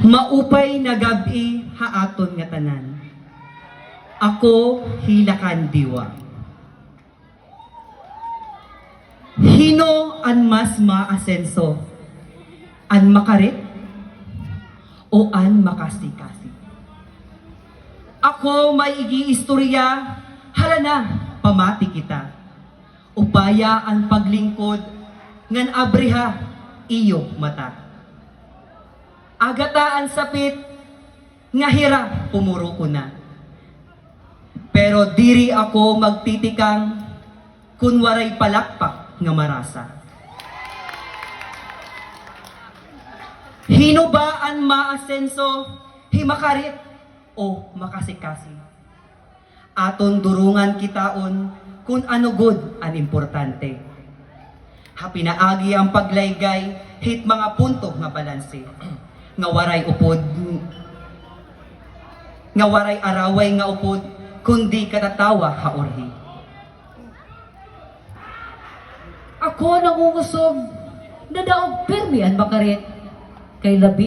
Maupay na gabi haaton nga tanan. Ako hilakan diwa. Hino an mas maasenso? An makarit o an makasikasi? Ako may igi-istorya, hala na, pamati kita. Upaya ang paglingkod, ngan abriha, iyo mata. Agataan sapit, nga hira, pumuro ko na. Pero diri ako magtitikang, kunwaray palakpak nga marasa. Hino ba ang maasenso, himakarit o makasikasi? Aton durungan kitaon kung ano good ang importante. Hapinaagi ang paglaygay hit mga punto nga balanse. Nga waray upod, nga waray araway nga upod, kundi katatawa haorhi. Ako nangungusob na daog pirmi ang makarit kay labi